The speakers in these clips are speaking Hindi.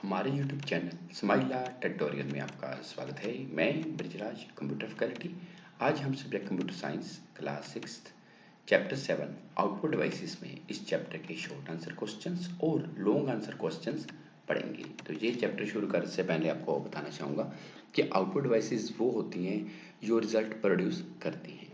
हमारे YouTube channel smile art tutorial में आपका स्वागत है। मैं ब्रिजराज कंप्यूटर फैकल्टी। आज हम subject computer science class 6 chapter 7 output devices में इस चैप्टर के शॉर्ट आंसर क्वेश्चंस और लॉन्ग आंसर क्वेश्चंस पढ़ेंगे। तो ये चैप्टर शुरू करने से पहले आपको बताना चाहूँगा कि आउटपुट डिवाइसेस वो होती हैं जो रिजल्ट प्रोड्यूस करती हैं,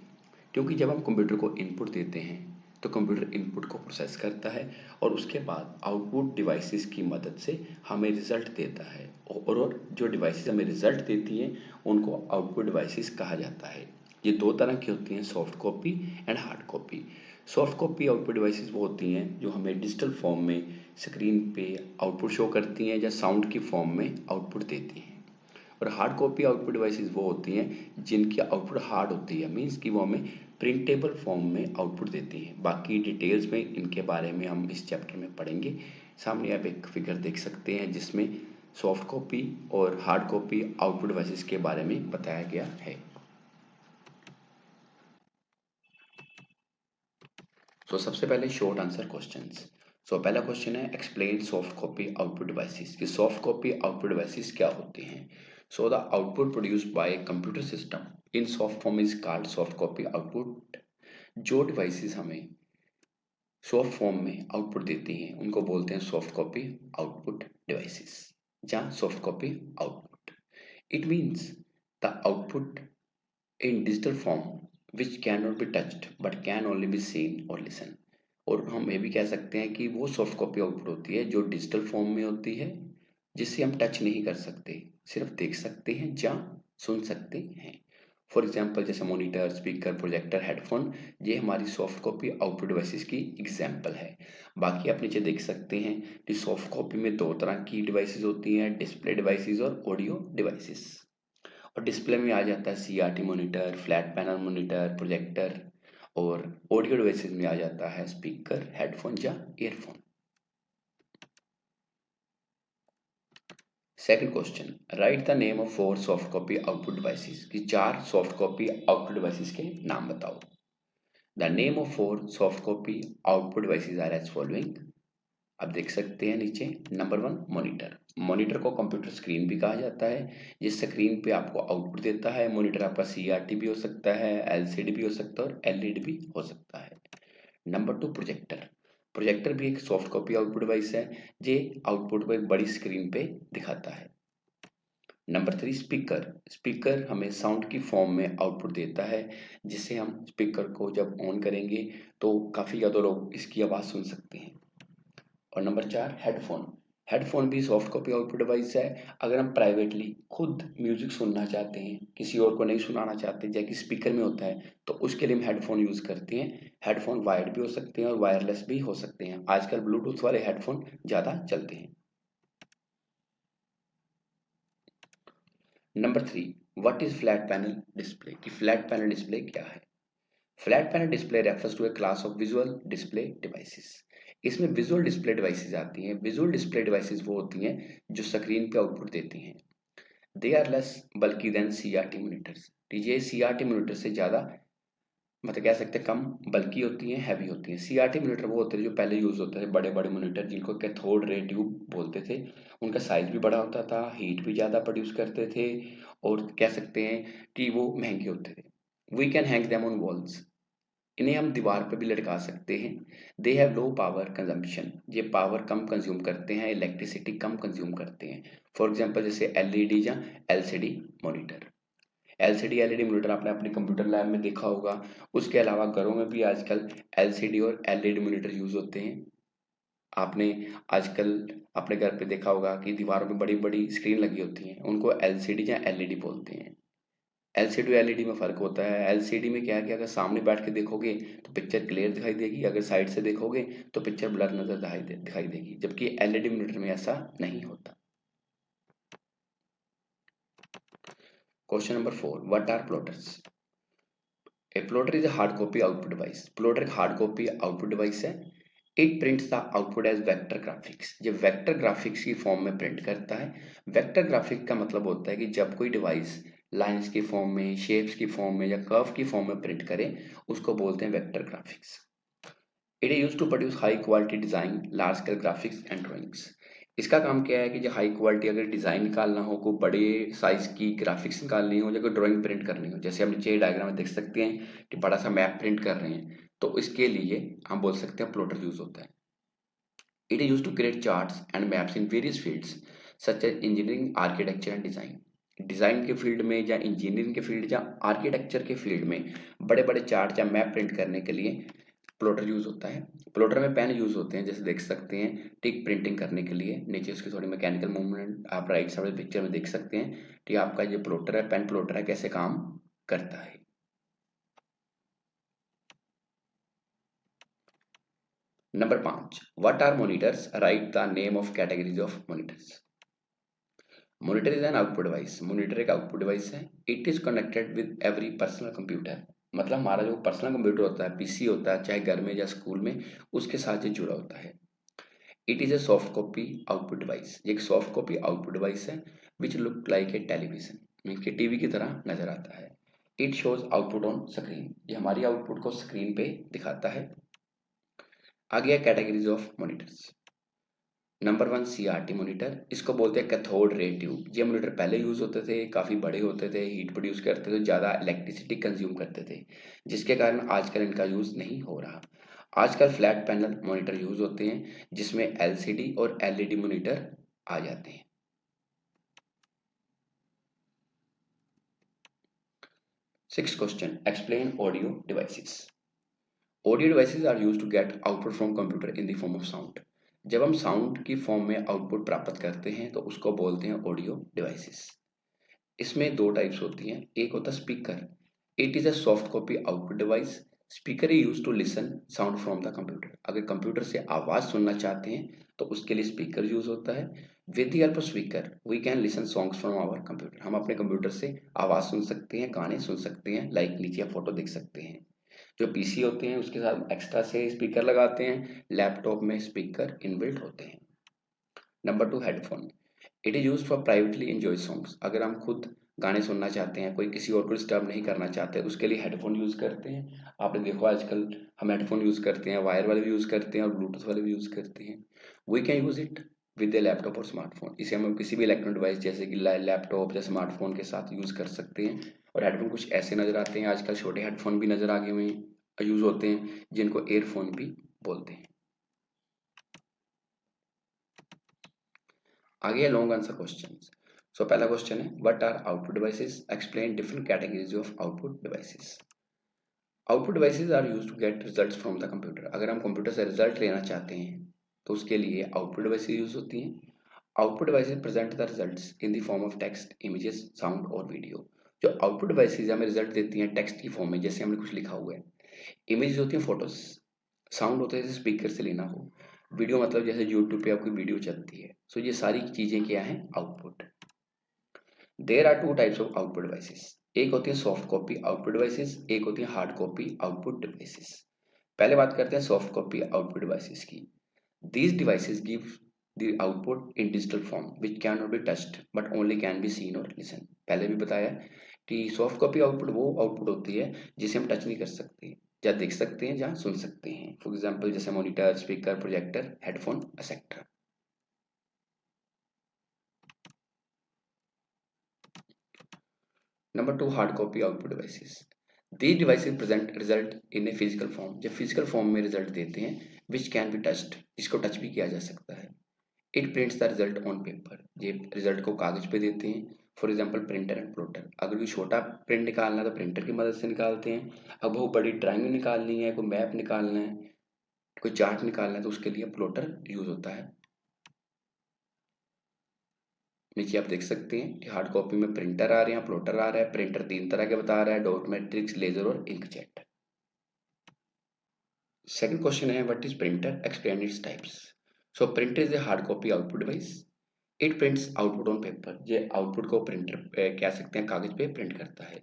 क्योंकि जब हम कंप्यूटर को इनपुट देते हैं तो कंप्यूटर इनपुट को प्रोसेस करता है और उसके बाद आउटपुट डिवाइसेस की मदद से हमें रिजल्ट देता है और जो डिवाइसेस हमें रिजल्ट देती हैं उनको आउटपुट डिवाइसेस कहा जाता है। ये दो तरह की होती हैं, soft copy and hard copy. Soft copy output devices वो होती हैं जो हमें डिजिटल फॉर्म में स्क्रीन पे आउटपुट शो करती हैं या साउंड की फॉर्म में आउटपुट देती हैं। और हार्ड कॉपी आउटपुट डिवाइसेस वो होती हैं जिनकी आउटपुट हार्ड होती है, मीन्स कि वो हमें प्रिंटेबल फॉर्म में आउटपुट देती हैं। बाकी डिटेल्स में इनके बारे में हम इस चैप्टर में पढ़ेंगे। सामने आप एक फिगर देख सकते हैं जिसमें सॉफ्ट कॉपी और हार्ड कॉपी आउटपुट डिवाइसेस के बारे में बताया गया है। सबसे पहले शॉर्ट आंसर क्वेश्चंस। पहला क्वेश्चन है explain soft copy output devices कि सॉफ्ट कॉपी आउटपुट डिवाइसेस क्या होते हैं। The output produced by computer system in soft form is called soft copy output. जो डिवाइसेस हमें सॉफ्ट फॉर्म में आउटपुट देती हैं उनको बोलते हैं सॉफ्ट कॉपी आउटपुट डिवाइसेस या soft copy output. It means the output in digital form which cannot be touched but can only be seen or listen। और हम ये भी कह सकते हैं कि वो सॉफ्ट कॉपी आउटपुट होती है जो डिजिटल फॉर्म में होती है, जिसे हम टच नहीं कर सकते, सिर्फ देख सकते हैं या सुन सकते हैं। फॉर एग्जाम्पल जैसे मॉनिटर, स्पीकर, प्रोजेक्टर, हेडफोन, ये हमारी सॉफ्ट कॉपी आउटपुट डिवाइसेस की एग्जाम्पल है। बाकी आप नीचे देख सकते हैं कि सॉफ्ट कॉपी में दो तरह की डिवाइसेस होती हैं, डिस्प्ले डिवाइसेस और ऑडियो डिवाइसेस। और डिस्प्ले में आ जाता है CRT monitor, flat panel monitor, projector. और ऑडियो डिवाइसेस में आ जाता है स्पीकर, हेडफोन या earphone. Second question, write the name of 4 soft copy output devices कि 4 सॉफ्ट कॉपी आउटपुट डिवाइसेस के नाम बताओ। The name of 4 soft copy output devices are as following. आप देख सकते हैं नीचे, नंबर 1 मॉनिटर। मॉनिटर को कंप्यूटर स्क्रीन भी कहा जाता है, जिस स्क्रीन पे आपको आउटपुट देता है। मॉनिटर आपका सीआरटी भी हो सकता है, एलसीडी भी हो सकता है और एलईडी भी हो सकता है। Number 2 projector. प्रोजेक्टर भी एक सॉफ्ट कॉपी आउटपुट डिवाइस है, जो आउटपुट को एक बड़ी स्क्रीन पे दिखाता है। Number 3 speaker. स्पीकर हमें साउंड की फॉर्म में आउटपुट देता है, जिससे हम स्पीकर को जब ऑन करेंगे तो काफ़ी ज़्यादा लोग इसकी आवाज़ सुन सकते हैं। और नंबर 4 हेडफोन। हेडफोन भी सॉफ्ट कॉपी आउटपुट डिवाइस है। अगर हम प्राइवेटली खुद म्यूजिक सुनना चाहते हैं, किसी और को नहीं सुनाना चाहते, जैसे कि स्पीकर में होता है, तो उसके लिए हम हेडफोन यूज़ करते हैं। हेडफोन वायर्ड भी हो सकते हैं और वायरलेस भी हो सकते हैं। आजकल ब्लूटूथ वाले हेडफोन ज़्यादा चलते हैं। Number 3 what is flat panel display कि फ्लैट पैनल डिस्प्ले क्या है। Flat panel display refers to a class of visual display devices. इसमें विजुअल डिस्प्ले डिवाइसेस आती हैं। विजुअल डिस्प्ले डिवाइसेस वो होती हैं जो स्क्रीन पे आउटपुट देती हैं। दे आर लेस बल्कि देन सीआरटी मॉनिटर्स। ये सीआरटी मॉनिटर से ज़्यादा, मतलब कह सकते हैं कम बल्कि होती हैं, हैवी होती हैं। सीआरटी मॉनिटर वो होते हैं जो पहले यूज़ होते थे, बड़े बड़े मॉनिटर जिनको कैथोड रे ट्यूब बोलते थे। उनका साइज भी बड़ा होता था, हीट भी ज़्यादा प्रोड्यूस करते थे और कह सकते हैं कि वो महंगे होते थे। We can hang them on walls. इन्हें हम दीवार पर भी लटका सकते हैं। They have low power consumption. ये पावर कम कंज्यूम करते हैं, इलेक्ट्रिसिटी कम कंज्यूम करते हैं। फॉर एग्जांपल जैसे एलईडी या LCD monitor. LCD LED monitor आपने अपने कंप्यूटर लैब में देखा होगा। उसके अलावा घरों में भी आजकल एलसीडी और एलईडी मॉनिटर यूज होते हैं। आपने आजकल अपने घर पे देखा होगा कि दीवारों में बड़ी बड़ी स्क्रीन लगी होती हैं, उनको एलसीडी या एलईडी बोलते हैं। एलसीडी और एलईडी में फ़र्क होता है। एलसीडी में क्या है कि अगर सामने बैठ के देखोगे तो पिक्चर क्लियर दिखाई देगी, अगर साइड से देखोगे तो पिक्चर ब्लर नज़र दिखाई देगी, जबकि एलईडी मॉनिटर में ऐसा नहीं होता। Question number 4 what are plotters. A plotter is a hard copy output device. Plotter एक हार्ड कॉपी आउटपुट डिवाइस है। It prints the output as vector graphics. ये वेक्टर ग्राफिक्स की फॉर्म में प्रिंट करता है। वेक्टर ग्राफिक का मतलब होता है कि जब कोई डिवाइस लाइंस की फॉर्म में, शेप्स की फॉर्म में या कर्व की फॉर्म में प्रिंट करे, उसको बोलते हैं vector graphics. It is used to produce high quality design, large scale graphics and drawings. इसका काम क्या है कि जो हाई क्वालिटी अगर डिज़ाइन निकालना हो, कोई बड़े साइज़ की ग्राफिक्स निकालनी हो या कोई ड्राइंग प्रिंट करनी हो, जैसे हम नीचे डायग्राम में देख सकते हैं कि बड़ा सा मैप प्रिंट कर रहे हैं, तो इसके लिए हम बोल सकते हैं प्लॉटर यूज़ होता है। It is use to create charts and maps in various fields such as engineering, architecture and design. Design के फील्ड में या इंजीनियरिंग के फील्ड या आर्किटेक्चर के फील्ड में बड़े बड़े चार्ट या मैप प्रिंट करने के लिए प्लॉटर यूज होता है। प्लॉटर में पेन यूज होते हैं, जैसे देख सकते हैं टिक प्रिंटिंग करने के लिए, नीचे उसकी थोड़ी मैकेनिकल मूवमेंट आप राइट साइड पिक्चर में देख सकते हैं कि आपका जो प्लॉटर है, पेन प्लॉटर है, कैसे काम करता है। Number 5, what are monitors? Write the name of categories of monitors. Monitor is an output device. Monitor एक आउटपुट डिवाइस है। It is connected with every personal computer. मतलब हमारा जो पर्सनल कंप्यूटर होता है, पीसी होता है, चाहे घर में या स्कूल में, उसके साथ ये जुड़ा होता है। It is a soft copy output device. ये एक सॉफ्ट कॉपी आउटपुट डिवाइस है which look like a television, mean के टीवी की तरह नजर आता है। It shows output on screen. ये हमारी आउटपुट को स्क्रीन पे दिखाता है। आ गया categories of monitors. Number 1, CRT monitor. इसको बोलते हैं कैथोड रे ट्यूब। ये मॉनिटर पहले यूज होते थे, काफी बड़े होते थे, हीट प्रोड्यूस करते थे, ज्यादा इलेक्ट्रिसिटी कंज्यूम करते थे, जिसके कारण आजकल इनका यूज नहीं हो रहा। आजकल फ्लैट पैनल मॉनिटर यूज होते हैं, जिसमें एलसीडी और एलईडी मॉनिटर आ जाते हैं। Six question, explain audio devices. Audio devices are used to get output from computer in the form of sound. जब हम साउंड की फॉर्म में आउटपुट प्राप्त करते हैं तो उसको बोलते हैं ऑडियो डिवाइसेस। इसमें दो टाइप्स होती हैं। एक होता है speaker. It is a soft copy output device. Speaker is use to listen sound from the computer. अगर कंप्यूटर से आवाज सुनना चाहते हैं तो उसके लिए स्पीकर यूज होता है। With the help of speaker we can listen songs from our computer. हम अपने कंप्यूटर से आवाज सुन सकते हैं, गाने सुन सकते हैं, लाइक नीचे फोटो देख सकते हैं। जो पीसी होते हैं उसके साथ एक्स्ट्रा से स्पीकर लगाते हैं, लैपटॉप में स्पीकर इनबिल्ट होते हैं। Number 2, headphone. It is use for privately enjoy songs. अगर हम खुद गाने सुनना चाहते हैं, कोई किसी और को डिस्टर्ब नहीं करना चाहते, उसके लिए हेडफोन यूज करते हैं। आपने देखो आजकल हम हेडफोन यूज करते हैं, वायर वाले भी यूज करते हैं और ब्लूटूथ वाले भी यूज करते हैं। We can use it with a laptop और स्मार्टफोन। इसे हम किसी भी इलेक्ट्रॉनिक डिवाइस जैसे कि लैपटॉप या स्मार्टफोन के साथ यूज कर सकते हैं। और हेडफोन कुछ ऐसे नजर आते हैं, आजकल छोटे हेडफोन भी नजर आ गए हुए हैं, यूज होते हैं, जिनको एयरफोन भी बोलते हैं। आगे लॉन्ग आंसर क्वेश्चंस। सो पहला क्वेश्चन है, what are output devices? Explain different categories of output devices. Output devices are used to get results from the computer. अगर हम कंप्यूटर से रिजल्ट लेना चाहते हैं तो उसके लिए आउटपुट डिवाइसेस यूज होती हैं। Output devices present the results in the form of text, images, sound और वीडियो। जो आउटपुट डिवाइसेस हमें रिजल्ट देती हैं टेक्स्ट की फॉर्म में, जैसे हमने कुछ लिखा हुआ है। इमेज होती है फोटोज। साउंड होता है जैसे स्पीकर से लेना हो। वीडियो मतलब जैसे यूट्यूब पे आपकी वीडियो चलती है। सो ये सारी चीजें क्या हैं? Output. There are two types of output devices. एक होती है सॉफ्ट कॉपी आउटपुट डिवाइसेस, एक होती है हार्ड कॉपी आउटपुट डिवाइसेस। पहले बात करते हैं सॉफ्ट कॉपी आउटपुट डिवाइसेस की। These devices give the output in digital form which can not be touched but only can be seen और लिसन। पहले भी बताया कि सॉफ्ट कॉपी आउटपुट वो आउटपुट होती है जिसे हम टच नहीं कर सकते, या देख सकते हैं या सुन सकते हैं। फॉर एग्जाम्पल जैसे monitor, speaker, projector, headphone etcetera. Number 2, hard copy output devices. These devices present result in a physical form। जब फिजिकल फॉर्म में रिजल्ट देते हैं विच कैन बी टच्ड, इसको टच भी किया जा सकता है। It prints the result on paper. ये रिजल्ट को कागज पे देते हैं। For example printer and plotter. अगर कोई छोटा प्रिंट निकालना है तो प्रिंटर की मदद से निकालते हैं। अब वो बड़ी ड्राइंग निकालनी है, कोई मैप निकालना है, कोई चार्ट निकालना है, तो उसके लिए प्लॉटर यूज होता है। नीचे आप देख सकते हैं कि हार्ड कॉपी में प्रिंटर आ रहे हैं, प्लॉटर आ रहा है। प्रिंटर 3 तरह के बता रहा है, डॉट मैट्रिक्स, लेजर और इंकजेट। सेकंड क्वेश्चन है, what is printer? Explain its types. So printer is a hard copy output device. It prints output on paper. ये आउटपुट को प्रिंटर कह सकते हैं, कागज पे प्रिंट करता है।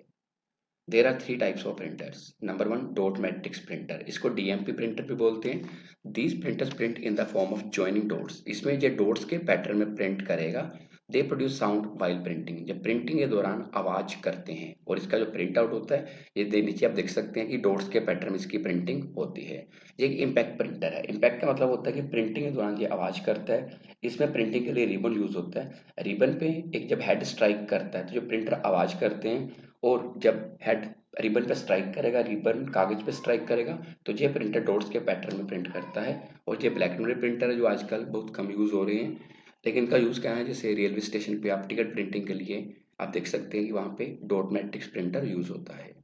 There are 3 types of printers. Number 1, dot matrix printer. इसको डीएमपी प्रिंटर भी बोलते हैं। These printers print in the form of joining dots. इसमें ये डॉट्स के पैटर्न में प्रिंट करेगा, they produce sound while printing, जब प्रिंटिंग के दौरान आवाज करते हैं। और इसका जो प्रिंट आउट होता है, ये नीचे आप देख सकते हैं कि डॉट्स के पैटर्न में इसकी प्रिंटिंग होती है। ये एक इम्पैक्ट प्रिंटर है। इम्पैक्ट का मतलब होता है कि प्रिंटिंग के दौरान ये आवाज करता है। इसमें प्रिंटिंग के लिए रिबन यूज होता है। रिबन पे एक जब हेड स्ट्राइक करता है तो जो प्रिंटर आवाज करते हैं, और जब हेड रिबन पे स्ट्राइक करेगा, रिबन कागज पे स्ट्राइक करेगा, तो ये प्रिंटर डॉट्स के पैटर्न में प्रिंट करता है। और ये ब्लैक एंड व्हाइट प्रिंटर है जो आजकल बहुत कम यूज हो रहे हैं, लेकिन इनका यूज क्या है, जैसे रेलवे स्टेशन पे आप टिकट प्रिंटिंग के लिए आप देख सकते हैं कि वहां पे डॉट मैट्रिक्स प्रिंटर यूज होता है।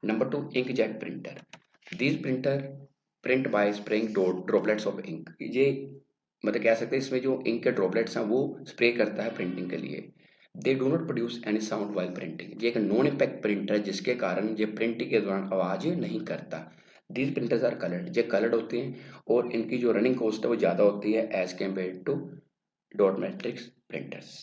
Number 2, inkjet printer. These printer print by spraying droplets of ink. ये मतलब कह सकते हैं इसमें जो इंक के ड्रॉपलेट्स हैं वो स्प्रे करता है प्रिंटिंग के लिए। दे do not produce any sound while printing. ये एक नॉन इम्पैक्ट प्रिंटर है जिसके कारण ये प्रिंटिंग के दौरान आवाज नहीं करता। दीज प्रिंटर्स आर कलर्ड, ये कलर्ड होते हैं और इनकी जो रनिंग कॉस्ट है वो ज़्यादा होती है as compare to dot matrix printers.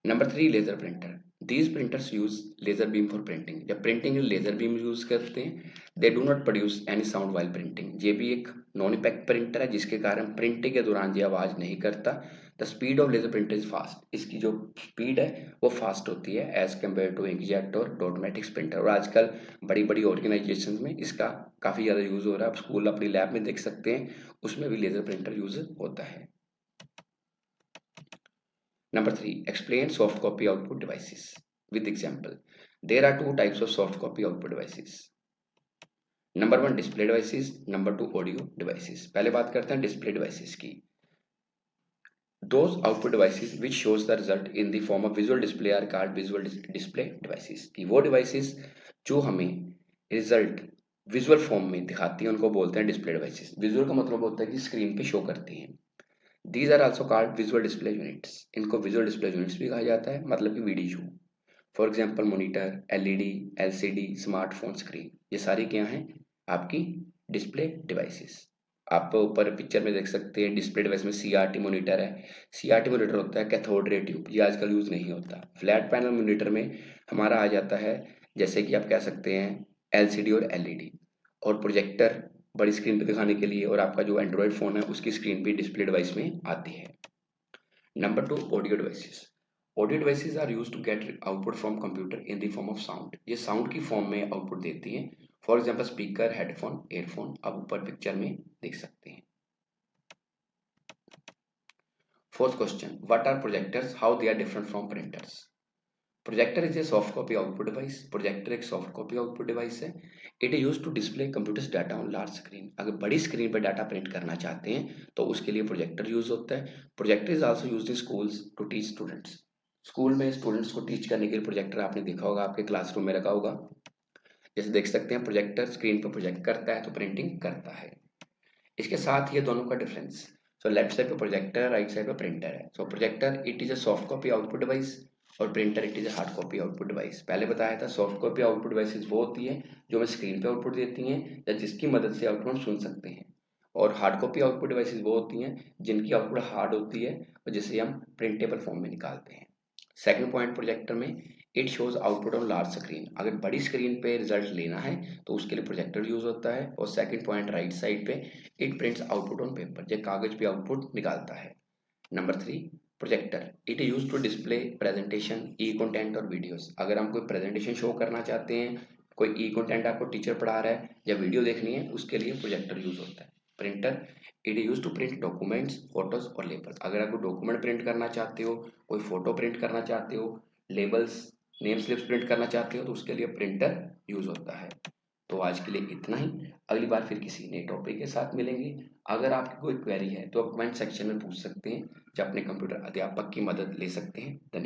Number 3, laser printer. These printers use laser beam for printing. जब प्रिंटिंग लेजर बीम यूज करते हैं, they do not produce any sound while printing. ये भी एक नॉन इम्पैक्ट प्रिंटर है जिसके कारण प्रिंटिंग के दौरान ये आवाज नहीं करता। The speed of laser printer is fast. इसकी जो स्पीड है वो फास्ट होती है एज कम्पेयर टू इंकजेट और डॉटमेटिक्स प्रिंटर। और आजकल बड़ी बड़ी ऑर्गेनाइजेशन में इसका काफी ज्यादा यूज हो रहा है। आप स्कूल अपनी लैब में देख सकते हैं, उसमें भी लेजर प्रिंटर यूज होता है। Number 3, explain soft copy output devices with example. There are two types of soft copy output devices. Number 1, display devices. Number 2, audio devices. पहले बात करते हैं display devices की। Those output devices which shows the result in the form of visual display are called visual display devices. कि वो devices जो हमें result visual form में दिखाती हैं उनको बोलते हैं display devices. Visual का मतलब होता है कि screen पे show करती हैं। These are also called visual display units. इनको visual display units भी कहा जाता है, मतलब कि VDU। For example monitor, LED, LCD, smartphone screen, ये सारी क्या हैं आपकी डिस्प्ले डिवाइसेस। आप ऊपर पिक्चर में देख सकते हैं डिस्प्ले डिवाइस में CRT मॉनिटर है। CRT मॉनिटर होता है कैथोड रे ट्यूब, ये आजकल यूज नहीं होता। फ्लैट पैनल मॉनिटर में हमारा आ जाता है, जैसे कि आप कह सकते हैं LCD और LED। और प्रोजेक्टर बड़ी स्क्रीन पे दिखाने के लिए, और आपका जो एंड्रॉयड फोन है उसकी स्क्रीन भी डिस्प्ले डिवाइस में आती है। Number 2, audio devices. Audio devices are used to get output from computer in the form of sound. ये साउंड की फॉर्म में आउटपुट देती हैं। For example speaker, headphone, earphone, आप ऊपर पिक्चर में देख सकते हैं। Fourth question, what are projectors, how they are different from printers. Projector is a soft copy output device. Projector एक सॉफ्ट कॉपी आउटपुट डिवाइस है। It is used to display computers data on large screen. अगर बड़ी स्क्रीन पर डाटा प्रिंट करना चाहते हैं तो उसके लिए प्रोजेक्टर यूज होता है। Projector is also used in schools to teach students. School में स्टूडेंट्स को टीच करने के लिए प्रोजेक्टर आपने देखा होगा, आपके क्लासरूम में रखा होगा। जैसे देख सकते हैं प्रोजेक्टर स्क्रीन पर प्रोजेक्ट करता है तो प्रिंटिंग करता है। इसके साथ ये दोनों का डिफरेंस, सो लेफ्ट साइड पे प्रोजेक्टर है, राइट साइड पे प्रिंटर है। So projector it is a soft copy output device और printer it is a hard copy output device. पहले बताया था सॉफ्ट कॉपी आउटपुट डिवाइसेस वो होती है जो हमें स्क्रीन पे आउटपुट देती हैं या जिसकी मदद से आउटपुट सुन सकते हैं। और हार्ड कॉपी आउटपुट डिवाइसेस वो होती हैं जिनकी आउटपुट हार्ड होती है और जिसे हम प्रिंटेबल फॉर्म में निकालते हैं। सेकंड पॉइंट प्रोजेक्टर में, it shows output on large screen. अगर बड़ी स्क्रीन पे रिजल्ट लेना है तो उसके लिए प्रोजेक्टर यूज होता है। और सेकंड पॉइंट राइट साइड पे, it prints output on paper, जो कागज पे आउटपुट निकालता है। Number 3, projector it use to display presentation, e content और वीडियोस। अगर हम कोई प्रेजेंटेशन शो करना चाहते हैं, कोई ई कंटेंट आपको टीचर पढ़ा रहा है या वीडियो देखनी है, उसके लिए प्रोजेक्टर यूज होता है। Printer it use to print documents, photos और लेबल्स। अगर आप डॉक्यूमेंट प्रिंट करना चाहते हो, कोई फोटो प्रिंट करना चाहते हो, लेबल्स, नेम स्लिप्स प्रिंट करना चाहते हो, तो उसके लिए प्रिंटर यूज होता है। तो आज के लिए इतना ही। अगली बार फिर किसी नए टॉपिक के साथ मिलेंगे। अगर आपकी कोई क्वेरी है तो आप कमेंट सेक्शन में पूछ सकते हैं, या अपने कंप्यूटर अध्यापक की मदद ले सकते हैं। धन्यवाद।